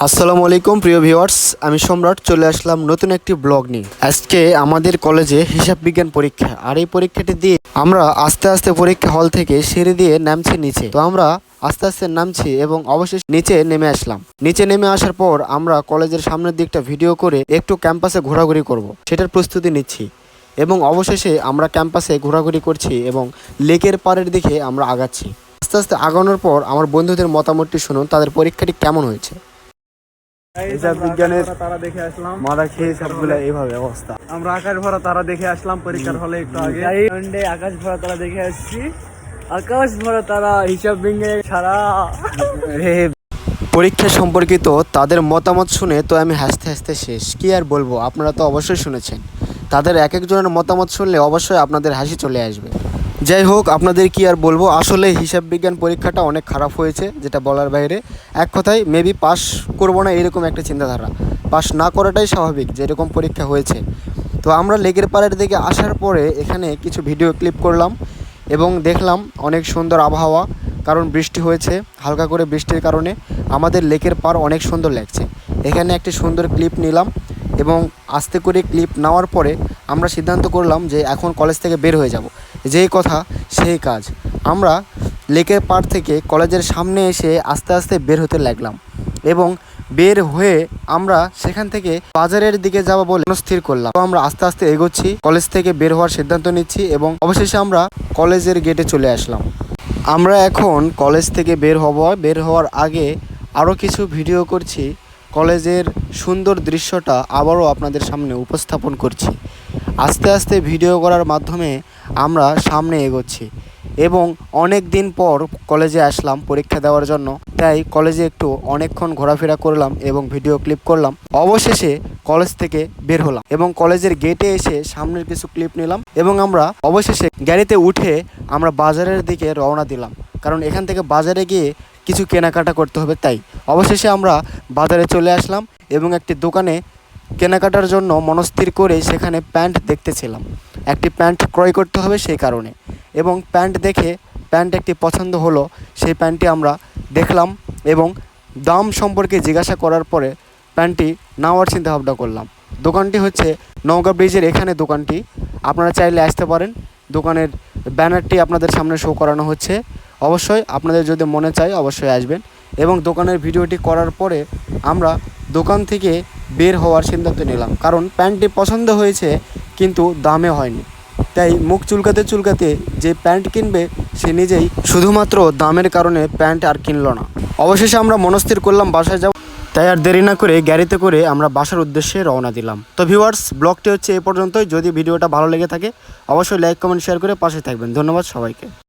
আসসালামু আলাইকুম প্রিয় ভিউয়ার্স, আমি সম্রাট চলে আসলাম নতুন একটি ব্লগ নিয়ে। আজকে আমাদের কলেজে হিসাব বিজ্ঞান পরীক্ষা, আর এই পরীক্ষাটি দিয়ে আমরা আস্তে আস্তে পরীক্ষা হল থেকে সিঁড়ি দিয়ে নামছি নিচে। তো আমরা আস্তে আস্তে নামছি এবং অবশেষে নিচে নেমে আসলাম। নিচে নেমে আসার পর আমরা কলেজের সামনের দিকটা ভিডিও করে একটু ক্যাম্পাসে ঘোরাঘুরি করব, সেটার প্রস্তুতি নিচ্ছি। এবং অবশেষে আমরা ক্যাম্পাসে ঘোরাঘুরি করছি এবং লেকের পাড়ের দিকে আমরা আগাচ্ছি। আস্তে আস্তে আগানোর পর আমার বন্ধুদের মতামতটি শুনুন, তাদের পরীক্ষাটি কেমন হয়েছে। হিসাব বিজ্ঞানের তারা দেখে আসলাম, মারা খেয়ে সবগুলো এইভাবে অবস্থা। আমরা আকাশ ভরা তারা দেখে আসলাম পরীক্ষার হলে একটু আগে। আকাশ ভরা তারা দেখে আসছি, আকাশ ভরা তারা হিসাব বিজ্ঞানের সারা। পরীক্ষা সম্পর্কিত তাদের মতামত শুনে তো আমি হাসতে হাসতে শেষ। কি আর বলবো, আপনারা তো অবশ্যই শুনেছেন। তাদের এক একজনের মতামত শুনলে অবশ্যই আপনাদের হাসি চলে আসবে। যাই হোক, আপনাদের কি আর বলবো, আসলে হিসাব বিজ্ঞান পরীক্ষাটা অনেক খারাপ হয়েছে, যেটা বলার বাইরে। এক কথায় মেবি পাস করবো না এরকম একটা চিন্তাধারা। পাস না করাটাই স্বাভাবিক, যেরকম পরীক্ষা হয়েছে। তো আমরা লেকের পাড়ের দিকে আসার পরে এখানে কিছু ভিডিও ক্লিপ করলাম এবং দেখলাম অনেক সুন্দর আবহাওয়া, কারণ বৃষ্টি হয়েছে। হালকা করে বৃষ্টির কারণে আমাদের লেকের পাড় অনেক সুন্দর লাগছে। এখানে একটি সুন্দর ক্লিপ নিলাম এবং আস্তে করে ক্লিপ নেওয়ার পরে আমরা সিদ্ধান্ত করলাম যে এখন কলেজ থেকে বের হয়ে যাব। যেই কথা সেই কাজ, আমরা লেকের পাড় থেকে কলেজের সামনে এসে আস্তে আস্তে বের হতে লাগলাম এবং বের হয়ে আমরা সেখান থেকে বাজারের দিকে যাবো বলে স্থির করলাম। তো আমরা আস্তে আস্তে এগোচ্ছি, কলেজ থেকে বের হওয়ার সিদ্ধান্ত নিচ্ছি এবং অবশেষে আমরা কলেজের গেটে চলে আসলাম। আমরা এখন কলেজ থেকে বের হওয়ার আগে আরও কিছু ভিডিও করছি। কলেজের সুন্দর দৃশ্যটা আবারও আপনাদের সামনে উপস্থাপন করছি। আস্তে আস্তে ভিডিও করার মাধ্যমে আমরা সামনে এগোচ্ছি এবং অনেক দিন পর কলেজে আসলাম পরীক্ষা দেওয়ার জন্য। তাই কলেজে একটু অনেকক্ষণ ঘোরাফেরা করলাম এবং ভিডিও ক্লিপ করলাম। অবশেষে কলেজ থেকে বের হলাম এবং কলেজের গেটে এসে সামনের কিছু ক্লিপ নিলাম এবং আমরা অবশেষে গাড়িতে উঠে আমরা বাজারের দিকে রওনা দিলাম, কারণ এখান থেকে বাজারে গিয়ে কিছু কেনাকাটা করতে হবে। তাই অবশেষে আমরা বাজারে চলে আসলাম এবং একটি দোকানে কেনাকাটার জন্য মনস্থির করে সেখানে প্যান্ট দেখতেছিলাম। একটি প্যান্ট ক্রয় করতে হবে সেই কারণে, এবং প্যান্ট দেখে প্যান্ট একটি পছন্দ হলো, সেই প্যান্টটি আমরা দেখলাম এবং দাম সম্পর্কে জিজ্ঞাসা করার পরে প্যান্টটি নেওয়ার চিন্তাভাবনা করলাম। দোকানটি হচ্ছে নওগাঁ ব্রিজের এখানে দোকানটি, আপনারা চাইলে আসতে পারেন। দোকানের ব্যানারটি আপনাদের সামনে শো করানো হচ্ছে। অবশ্যই আপনাদের যদি মনে চায় অবশ্যই আসবেন। এবং দোকানের ভিডিওটি করার পরে আমরা দোকান থেকে বের হওয়ার সিদ্ধান্ত নিলাম, কারণ প্যান্টটি পছন্দ হয়েছে কিন্তু দামে হয়নি। তাই মুখ চুলকাতে চুলকাতে যে প্যান্ট কিনবে সে নিজেই শুধুমাত্র দামের কারণে প্যান্ট আর কিনলো না। অবশেষে আমরা মনস্থির করলাম বাসায় যাব। তাই আর দেরি না করে গাড়িতে করে আমরা বাসার উদ্দেশ্যে রওনা দিলাম। তো ভিউয়ার্স, ব্লগটি হচ্ছে এই পর্যন্তই। যদি ভিডিওটা ভালো লেগে থাকে অবশ্যই লাইক কমেন্ট শেয়ার করে পাশে থাকবেন। ধন্যবাদ সবাইকে।